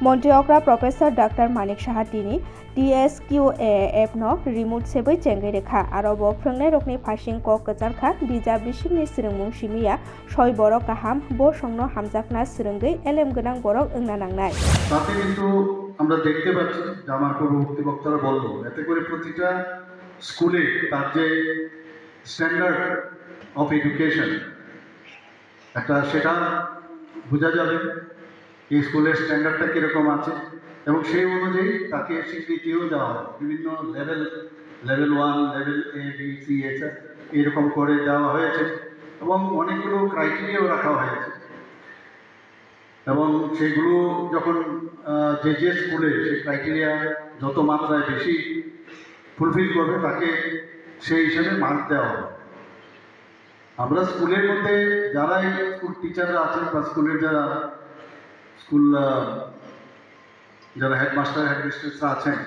মন্ত্রী অগ্রা professor doctor Manik Saha তিনি TSQAF no remote sebai chengai rekha aro bo phrungnai rokni phasing kok kacharkha bijab bisingni srungmung simiya soi borok kaham bo songno hamjakna srunggai elem gonang borok wngna nangnai তাতে কিন্তু আমরা দেখতে পাচ্ছি যে আমার পূর্ববর্তী বক্তারা বললো এতে করে প্রতিটা স্কুলে তার যে স্ট্যান্ডার্ড অফ এডুকেশন একটা সেটা বোঝা যাবে এই স্কুলের স্ট্যান্ডার্ডটা কীরকম আছে এবং সেই অনুযায়ী তাকে স্বীকৃতিও দেওয়া হয় বিভিন্ন level 1 level A B C এরকম করে দেওয়া হয়েছে এবং অনেকগুলো ক্রাইটেরিয়াও রাখা হয়েছে এবং সেগুলো যখন যে স্কুলে সেই ক্রাইটেরিয়া যত মাত্রায় বেশি ফুলফিল করবে তাকে সেই হিসাবে মার্ক দেওয়া হবে। আমরা স্কুলের মধ্যে যারাই স্কুল টিচাররা আছেন বা স্কুলের যারা হেডমাস্টার হেডমিস্ট্রেসরা আছেন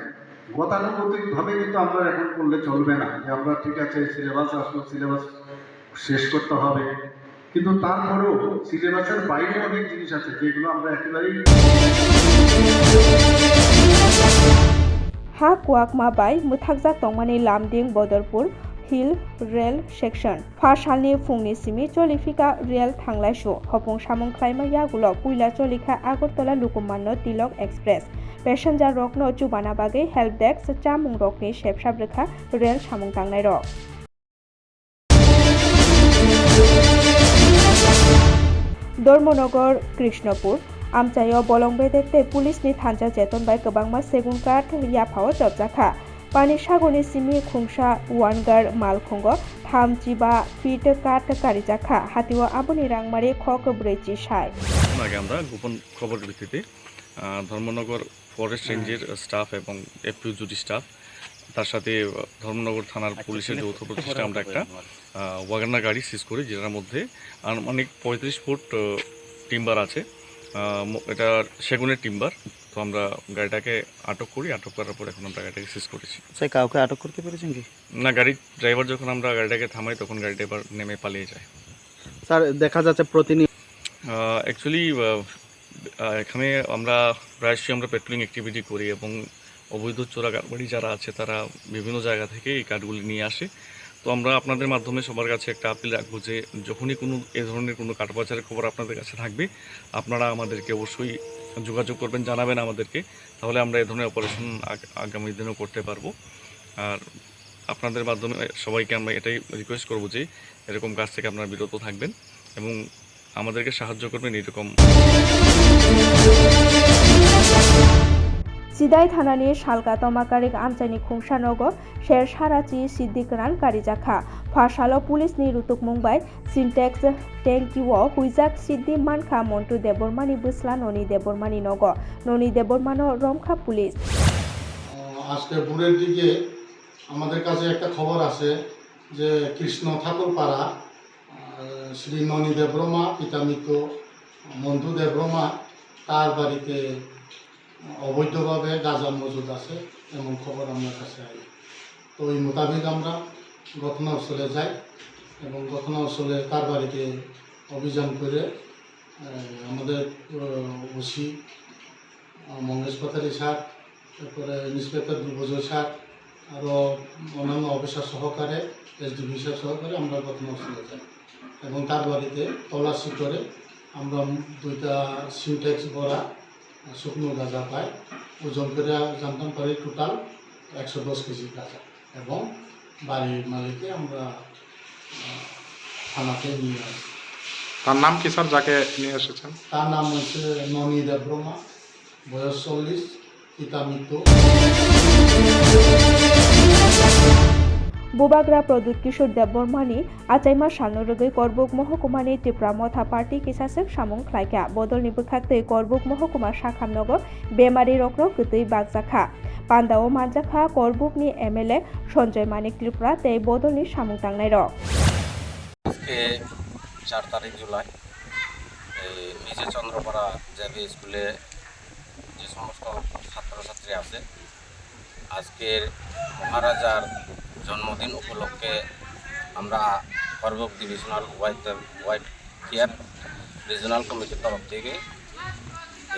গতানুগতিকভাবে কিন্তু আমরা এখন করলে চলবে না যে আমরা ঠিক আছে সিলেবাস আসলো সিলেবাস শেষ করতে হবে, কিন্তু তারপরেও সিলেবাসের বাইরে অনেক জিনিস আছে যেগুলো আমরা একেবারেই ha kuakma bai muthakjak tongmani lamding bodorpur hill rail section pharsalni phungni simi cholifika rail thanglaisu hopung samung khlaima yagulo puila cholikha agartala lukumanno tilok express passenger rokno chubana bagai help desk chamung rokni sepsap rekha rail samung tangnai rok Dormonogor Krishnapur Amchayo bolongbe dekte pulisni thancha jeton bai kwbangma segun kath yaphao jobjakha pani sagoni simi khungsa wangar malkhungo thamchiba feet kath karijakha hatiwa aboni rangmari khok brechi sai আগে আমরা গোপন খবরের ভিত্তিতে Dharmanagar forest রেঞ্জের staff এবং এফপিউজি staff তার সাথে ধর্মনগর থানার পুলিশের যৌথ প্রচেষ্টায় আমরা একটা ওয়াগনার গাড়ি সিজ করি যেটার মধ্যে আনুমানিক 35 ফুট টিম্বার আছে, এটা সেগুনের টিম্বার। তো আমরা গাড়িটাকে আটক করি, আটক করার পর এখন আমরা গাড়িটাকে সিজ করেছি। স্যার কাউকে আটক করতে পেরেছেন কি? না, গাড়ির ড্রাইভার যখন আমরা গাড়িটাকে থামাই তখন গাড়িটা এবার নেমে পালিয়ে যায়। স্যার দেখা যাচ্ছে প্রতিনিয়ত অ্যাকচুয়ালি এখানে আমরা প্রায়শই আমরা পেট্রোলিং অ্যাক্টিভিটি করি এবং অবৈধ চোরা কারবারি যারা আছে তারা বিভিন্ন জায়গা থেকে এই কার্ডগুলি নিয়ে আসে। তো আমরা আপনাদের মাধ্যমে সবার কাছে একটা আপিল রাখবো যে যখনই কোনো এ ধরনের কোনো কারবাজারের খবর আপনাদের কাছে থাকবে আপনারা আমাদেরকে অবশ্যই যোগাযোগ করবেন, জানাবেন আমাদেরকে, তাহলে আমরা এ ধরনের অপারেশন আগামী দিনেও করতে পারবো। আর আপনাদের মাধ্যমে সবাইকে আমরা এটাই রিকোয়েস্ট করব যে এরকম কাজ থেকে আপনারা বিরত থাকবেন এবং আমাদেরকে সাহায্য করবেন এরকম। Sidai thanani salka tomakarik amchaini khungsanogo sher sarachi siddikran karijakha phasalo police ni rutuk mumbai syntax tankiwo huijak siddi mankha montu debormani busla noni debormani nogo noni debormano romkha police আজকে ভোরের দিকে আমাদের কাছে একটা খবর আছে যে কৃষ্ণ ঠাকুরপাড়া শ্রী ননী দেবরমা পিতামিত্র মন্টু দেবরমা তার বাড়িতে অবৈধভাবে গাঁজা মজুদ আছে এমন খবর আমার কাছে আয়। তো ওই মোতাবেক আমরা ঘটনাস্থলে যাই এবং ঘটনাস্থলে তার বাড়িতে অভিযান করে আমাদের ওসি মঙ্গেশ পাতারি স্যার, তারপরে ইন্সপেক্টর দুর্বজয় স্যার, আরও অন্যান্য অফিসার সহকারে এসডিপি স্যার সহকারে আমরা ঘটনাস্থলে যাই এবং তার বাড়িতে তল্লাশি করে আমরা 2টা সিনটেক্স ভরা শুকনো গাঁজা পাই, ওজন করে জানতাম পারি টোটাল 110 কেজি গাঁজা এবং বাড়ির মালিককে আমরা থানাতে নিয়ে আসি। তার নাম কি স্যার যাকে নিয়ে এসেছেন? তার নাম হচ্ছে ননী দেবরমা, বয়স 40, পিতা মৃত। Bubagra Produt Kishore Debormani Achaima Shalnorogoi Korbuk Mohkumani Tipramotha Party Kisasek Samung Klaika Bodol ni Bukhakte Korbuk Mohkuma Shakhamnogo Bemari Rokro Kutui Bagjakha Pandao Manjakha Korbuk ni MLA Sonjoy Manik Tripura Tei Bodol ni Samung Tangnai Rok আজকে 4 তারিখ জুলাই নিচে Chandrapara JB স্কুলে যে সমস্ত ছাত্রছাত্রী আছে আজকের মহারাজার জন্মদিন উপলক্ষে আমরা Karbook divisional white care regional কমিটির তরফ থেকে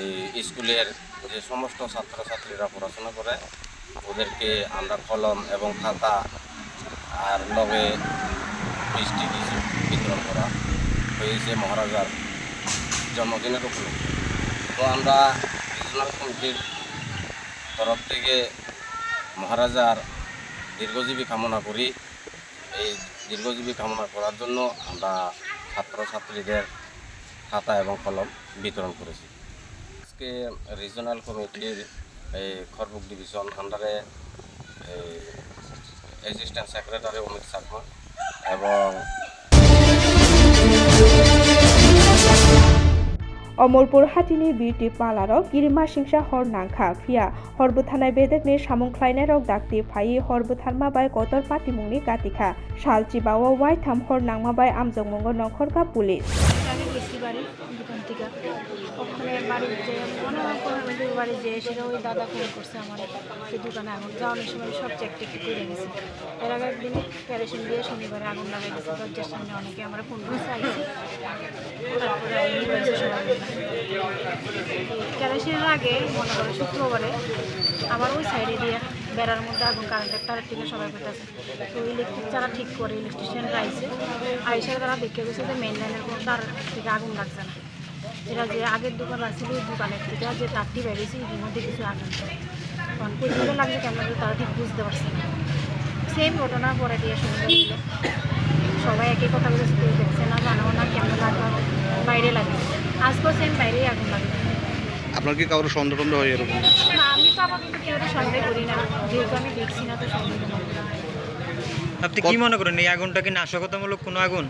এই স্কুলের যে সমস্ত ছাত্রছাত্রীরা পড়াশোনা করে ওদেরকে আমরা কলম এবং খাতা আর লগে মিষ্টি কিছু বিতরণ করা হয়েছে মহারাজার জন্মদিনের উপলক্ষে। তো আমরা রিজনাল কমিটির তরফ থেকে মহারাজার দীর্ঘজীবী কামনা করি। এই দীর্ঘজীবী কামনা করার জন্য আমরা ছাত্রছাত্রীদের খাতা এবং কলম বিতরণ করেছি। আজকে রিজনাল কমিটির এই খড়বুক ডিভিশন আন্ডারে অ্যাসিস্ট্যান্ট সেক্রেটারি অমিত শর্মা এবং अमरपुर हाथिनि बिउटि पार्लाराव गिरिमा सिंसा हर नांखा फिया हरबोथानाय बेदेगनि सामुंख्लायनाय रक दाक्ति फायि हरबोथारमाबाय गतर पाटिमुंनि गातिखा सालचिबाव वाइथाम हर नांमाबाय आमजोंमुंगो नखरका पुलिस আমি গেছি বাড়ি দোকান থেকে ওখানে বাড়ির যে মনে বাড়ি যে সেটা ওই দাদা ফোন করছে আমার সেই দোকানে আগুন যাওয়ানোর সময় সব চেক টেক করে গেছে। এর আগে একদিন কেরোসিন দিয়ে শনিবারে আগুন লাগাই গেছে দরজার সামনে অনেকে আমরা ফোন করে চাইছি তারপরে হয়েছে সবাই কেরোসিনের আগে মনে করে শুক্রবারে আমার ওই সাইডে দিয়ে বেড়ার মধ্যে আগুন কারেন্টের তারের থেকে সবাই পেতেছে। তো ইলেকট্রিক যারা ঠিক করে ইলেকট্রিশিয়ানরা আইসে তারা দেখে গেছে যে মেইন লাইনের কোনো তার থেকে আগুন লাগছে না। এরা যে আগের দোকান আছে ওই দোকানের থেকে যে তারটি বেরিয়েছে এর মধ্যে কিছু আগুন কারণ কোথাও লাগছে কেমন তারা ঠিক বুঝতে পারছে না। সেম ঘটনা পরে দিয়ে শুনতে দিল সবাই একই কথা বলেছে কেউ দেখছে না জানাবো না কেমন লাগবে বাইরে লাগে আজকেও সেম বাইরেই আগুন লাগে। আপনার কি কারোর সন্দেহ টন্দেহ হয় এরকম? না আমি তো আবার কিন্তু কেউ সন্দেহ করি না যেহেতু আমি দেখছি না তো সন্দেহ করি না। আপনি কি মনে করেন এই আগুনটা কি নাশকতামূলক কোনো আগুন?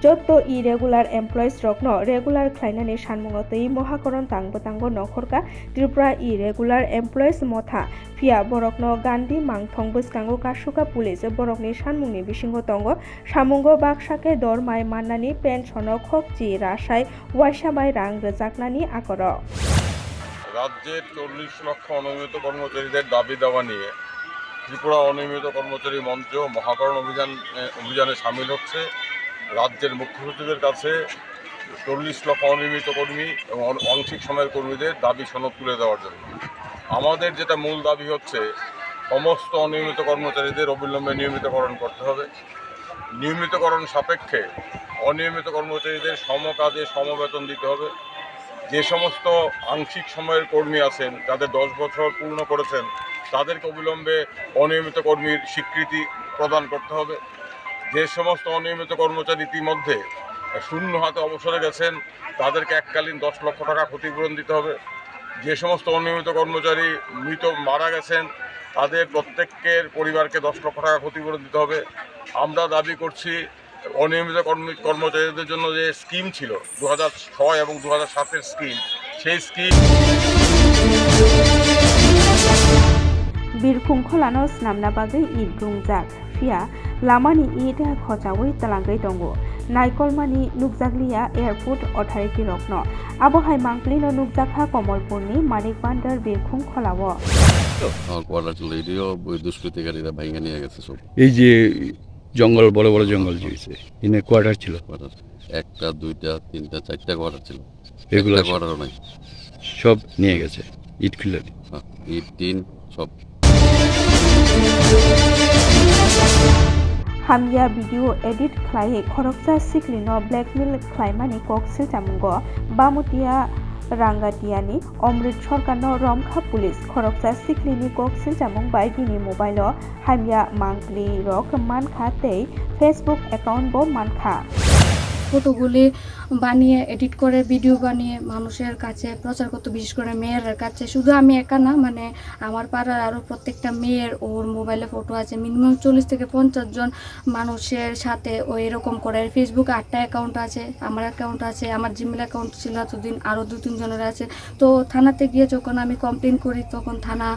যত ইরেগুলার এমপ্লয়িজ রকনো রেগুলার খ্লাইনানি सानमुंगतै महाकरण तांगबो नखरका त्रिपुरा इरेगुलार एमप्लयिज मथा फिया बरकनो गान्धी मांगथं बसकांगो कासुका पुलिस बरकनि सानमुंगनि बिसिंगो तंगो सामुंगो बाक्साके दरमाय माननानि पेनसनो खकचि रासाय वाइसामाय रां रोजाकनानि आकर রাজ্যের 40 লক্ষ অনিয়মিত কর্মচারীদের দাবি দাওয়া নিয়ে ত্রিপুরা অনিয়মিত কর্মচারী মঞ্চ মহাকরণ অভিযানে সামিল হচ্ছে। রাজ্যের মুখ্য সচিবের কাছে 40 লক্ষ অনিয়মিত কর্মী এবং আংশিক সময়ের কর্মীদের দাবি সনদ তুলে দেওয়ার জন্য। আমাদের যেটা মূল দাবি হচ্ছে সমস্ত অনিয়মিত কর্মচারীদের অবিলম্বে নিয়মিতকরণ করতে হবে। নিয়মিতকরণ সাপেক্ষে অনিয়মিত কর্মচারীদের সমকাজে সমবেতন দিতে হবে। যে সমস্ত আংশিক সময়ের কর্মী আছেন যাদের 10 বছর পূর্ণ করেছেন তাদেরকে অবিলম্বে অনিয়মিত কর্মীর স্বীকৃতি প্রদান করতে হবে। যে সমস্ত অনিয়মিত কর্মচারী ইতিমধ্যে শূন্য হাতে অবসরে গেছেন তাদেরকে এককালীন 10 লক্ষ টাকা ক্ষতিপূরণ দিতে হবে। যে সমস্ত অনিয়মিত কর্মচারী মারা গেছেন তাদের প্রত্যেকের পরিবারকে 10 লক্ষ টাকা ক্ষতিপূরণ দিতে হবে। আমরা দাবি করছি অনিয়মিত কর্মচারীদের জন্য যে স্কিম ছিল 2006 এবং 2007-এর স্কিম, সেই স্কিম बिरखुं खोलानो स्नामना बागै ईद रुंजाक फिया लामानि ईद खचावै तलांगै दंगो नायकलमानि नुकजागलिया एयारपोर्ट अथॉरिटी रकनो आबहाय मांगलिनो नुकजाखा कमलपुरनि मानिक बान्दार बिरखुं खोलावो কোয়ার্টার ছিল এটিও ওই দুষ্কৃতিকারীরা ভাঙে নিয়ে গেছে সব। এই যে জঙ্গল বড় বড় জঙ্গল জুড়েছে এনে কোয়ার্টার ছিল কোয়ার্টার 1টা 2টা 3টা 4টা কোয়ার্টার ছিল, এগুলো কোয়ার্টারও নাই, সব নিয়ে গেছে ইট খুলে। হ্যাঁ ইট টিন সব। हामिया भिडिओ एडिट खालायै खरकसा सिक्लिनो ब्लैकमेल खालायमानि कक्सिल जामुंगो बामुतिया रांगाटियानि अमृत सरकारनो रमखा पुलिस खरकसा सिक्लिनि कक्सिल जामुं बाय बिनि मोबाइलो हामिया मांगली रक मानखा तै फेसबुक अकाउंट बो मानखा ফটোগুলি বানিয়ে এডিট করে ভিডিও বানিয়ে মানুষের কাছে প্রচার করতে, বিশেষ করে মেয়ের কাছে। শুধু আমি একা না, মানে আমার পাড়ার আরও প্রত্যেকটা মেয়ের ওর মোবাইলে ফটো আছে। মিনিমাম 40 থেকে 50 জন মানুষের সাথে ও এরকম করে। ফেসবুকে 8টা অ্যাকাউন্ট আছে, আমার অ্যাকাউন্ট আছে, আমার জিমেল অ্যাকাউন্ট ছিল এতদিন, আরও 2-3 জনের আছে। তো থানাতে গিয়ে যখন আমি কমপ্লেন করি তখন থানা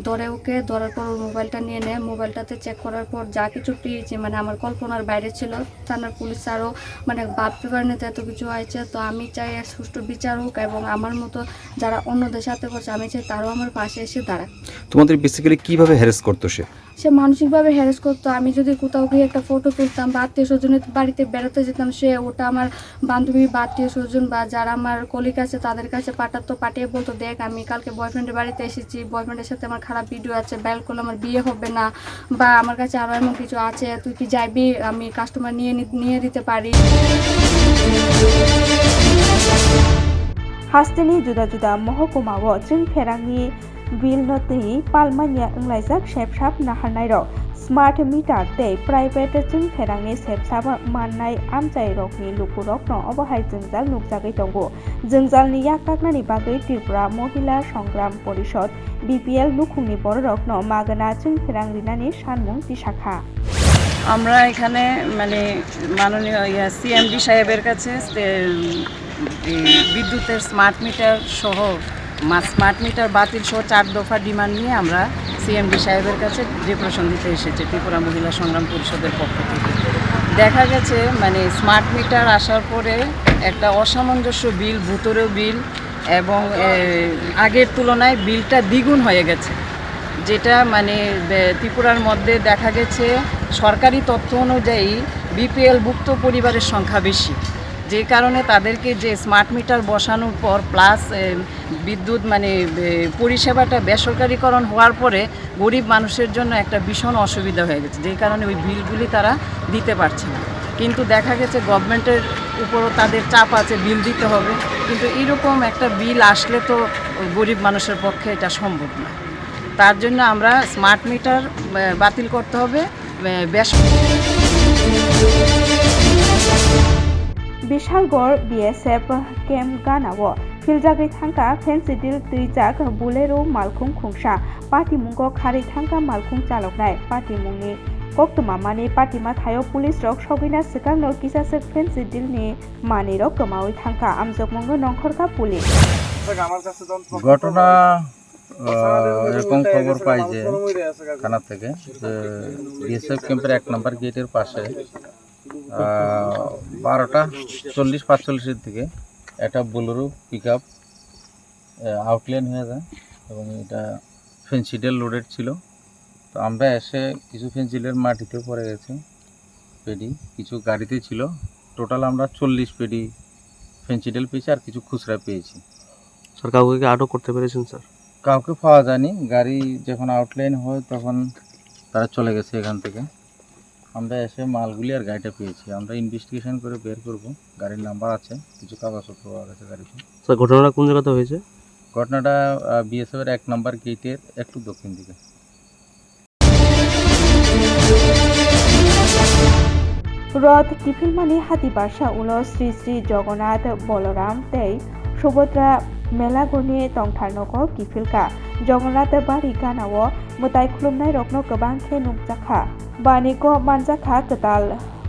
ধরে ওকে, ধরার পর ওর মোবাইলটা নিয়ে নেয়। মোবাইলটাতে চেক করার পর যা কিছু পেয়েছে মানে আমার কল্পনার বাইরে ছিল। থানার পুলিশ আরও মানে ভাবতে পারেনি এত কিছু হয়েছে। তো আমি চাই আর সুষ্ঠু বিচার হোক এবং আমার মতো যারা অন্যদের সাথে করছে আমি চাই তারাও আমার পাশে এসে দাঁড়ায়। তোমাদের বেসিক্যালি কিভাবে হ্যারাস করতো সে? সে মানসিকভাবে হ্যারাস করতো। আমি যদি কোথাও গিয়ে একটা ফটো তুলতাম বা আত্মীয় স্বজনের বাড়িতে বেরোতে যেতাম, সে ওটা আমার বান্ধবী বা আত্মীয় স্বজন বা যারা আমার কলিগ আছে তাদের কাছে পাঠিয়ে বলতো, দেখ আমি কালকে বয়ফ্রেন্ডের বাড়িতে এসেছি, বয়ফ্রেন্ডের সাথে আমার খারাপ ভিডিও আছে, ভাইরাল করলে আমার বিয়ে হবে না, বা আমার কাছে আরও এমন কিছু আছে, তুই কি যাবি, আমি কাস্টমার নিয়ে দিতে পারি। हास्टेनि जुदा-जुदा महकुमाओ जोंफेरांनि बिलनति पालमानिया ओंलाइजाक सेबसाब नाहारनायरok स्मार्ट मिटार tei प्राइवेट जोंफेरांनि सेबसाब माननाय आमजायरokni लुपुरokno अबहाय जोंजाल नुकजागै दंgo। जोंजालनि याकाकनानि बागै त्रिपुरा महिला संग्राम परिषद BPL लुखुंनि बर'रokno मागोना जोंफेरां रिनानि सानमुं दिसाखा। আমরা এখানে মানে মাননীয় CMD সাহেবের কাছে বিদ্যুতের স্মার্ট মিটার সহ স্মার্ট মিটার বাতিল সহ 4 দফা ডিমান্ড নিয়ে আমরা CMD সাহেবের কাছে ডেপুটেশন দিতে এসেছি ত্রিপুরা মহিলা সংগ্রাম পরিষদের পক্ষ থেকে। দেখা গেছে মানে স্মার্ট মিটার আসার পরে একটা অসামঞ্জস্য বিল, ভূতরেও বিল এবং আগের তুলনায় বিলটা দ্বিগুণ হয়ে গেছে, যেটা মানে ত্রিপুরার মধ্যে দেখা গেছে সরকারি তথ্য অনুযায়ী BPL ভুক্ত পরিবারের সংখ্যা বেশি, যে কারণে তাদেরকে যে স্মার্ট মিটার বসানোর পর প্লাস বিদ্যুৎ মানে পরিষেবাটা বেসরকারিকরণ হওয়ার পরে গরিব মানুষের জন্য একটা ভীষণ অসুবিধা হয়ে গেছে, যেই কারণে ওই বিলগুলি তারা দিতে পারছে না। কিন্তু দেখা গেছে গভর্নমেন্টের উপরও তাদের চাপ আছে, বিল দিতে হবে, কিন্তু এরকম একটা বিল আসলে তো গরিব মানুষের পক্ষে এটা সম্ভব না। তার জন্য আমরা স্মার্ট মিটার বাতিল করতে হবে। Bishalgarh BSF camp গানাও फिलजागै थांका Phensedyl दैजाक Bolero मालखुं खुंसा पाटिमुंगो खारै थांका मालखुं चालकनाय पाटिमुंनि कक्तमामानि पाटिमा थायो पुलिस रक सगैना सिगांनो किसासक फेन्सिडिलनि मानि रक गमावै थांका আমজকমঙ্গ নংখরকা পুলিশ। ঘটনা এরকম খবর পাই যে থানা থেকে যে BSF ক্যাম্পের 1 নম্বর গেটের পাশে 12টা 40-45 দিকে একটা বোলেরো পিকআপ আউটলাইন হয়ে যায় এবং এটা ফেন্সিডেল লোডেড ছিল। তো আমরা এসে কিছু ফেন্সিডেল মাটিতে পড়ে গেছে, পেডি কিছু গাড়িতে ছিল। টোটাল আমরা 40 পেডি ফেন্সিডেল পেয়েছি আর কিছু খুচরা পেয়েছি। স্যার কাউকে আটক করতে পেরেছেন? স্যার কাউকে পাওয়া যায়নি, গাড়ি যখন আউটলাইন হয় তখন তারা চলে গেছে এখান থেকে। আমরা এসে মালগুলি আর গাড়িটা পেয়েছি, আমরা ইনভেস্টিগেশন করে বের করব। গাড়ির নাম্বার আছে, কিছু কাগজপত্র পাওয়া গেছে গাড়িতে। স্যার ঘটনাটা কোন জায়গাতে হয়েছে? ঘটনাটা BSF এর 1 নম্বর গেটের একটু দক্ষিণ দিকে। रथ टिफिलमानि हातिबासा उलो श्री श्री जगन्नाथ बलराम तै सुभद्रा मेलागुरनि तंथारनोको किफिलका जगन्नाथ बारि गानाओ मोताय खुलुमनाय रकनो गोबां खे नुकजाखा बानिको मानजाखा कताल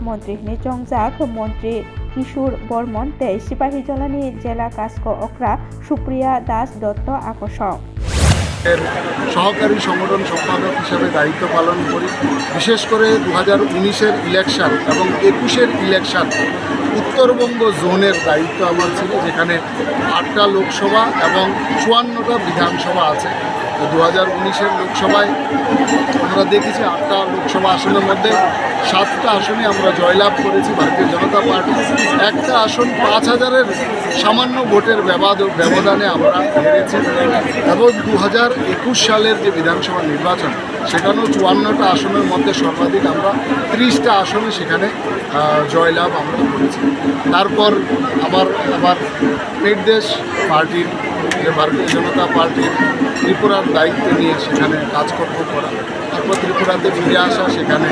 मन्त्री हिनि चंगजाक मन्त्री किशोर बर्मन तै सिपाही जलानि जेला कास्को अक्रा सुप्रिया दास दत्त আকর্ষণ। সহকারী সংগঠন সম্পাদক হিসাবে দায়িত্ব পালন করি। বিশেষ করে 2019-এর ইলেকশন এবং 21-এর ইলেকশন উত্তরবঙ্গ জোনের দায়িত্ব আমার ছিল, যেখানে 8টা লোকসভা এবং 54টা বিধানসভা আছে। 2019-এর লোকসভায় আমরা দেখেছি 8টা লোকসভা আসনের মধ্যে 7টা আসনে আমরা জয়লাভ করেছি ভারতীয় জনতা পার্টি। একটা আসন 5000-এর সামান্য ভোটের ব্যবধানে আমরা হেরেছি এবং 2021 সালের যে বিধানসভা নির্বাচন সেখানেও 54টা আসনের মধ্যে সর্বাধিক আমরা 30টা আসনে সেখানে জয়লাভ আমরা করেছি। তারপর আবার নির্দেশ পার্টির যে ভারতীয় জনতা পার্টির ত্রিপুরার দায়িত্ব নিয়ে সেখানে কাজকর্ম করা, তারপর ত্রিপুরাতে ফিরে আসা, সেখানে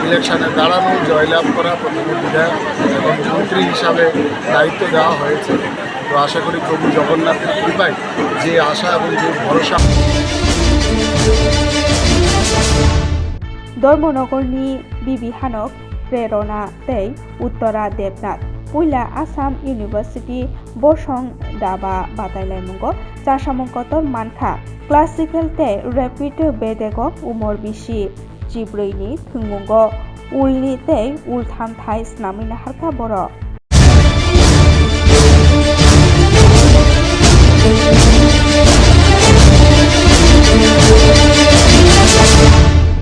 ইলেকশনে দাঁড়ানো, জয়লাভ করা, প্রথমে বিধায়ক এবং মন্ত্রী হিসাবে দায়িত্ব দেওয়া হয়েছে। তো আশা করি প্রভু জগন্নাথের কৃপায় যে আশা এবং যে ভরসা। धर्मनगरनि बिबिहानक प्रेरणा तै उत्तरा देबनाथ पुइला आसाम इउनिभार्सिटी बसं दाबा बादायलायमुंगो चासामंकतर मानखा क्लासिकल तै रैपिड बेदेग उमर बिसि जिब्रैनि थुंमुंगो उलनि तै उलथाम थाइ स्नामिना हारका बर'।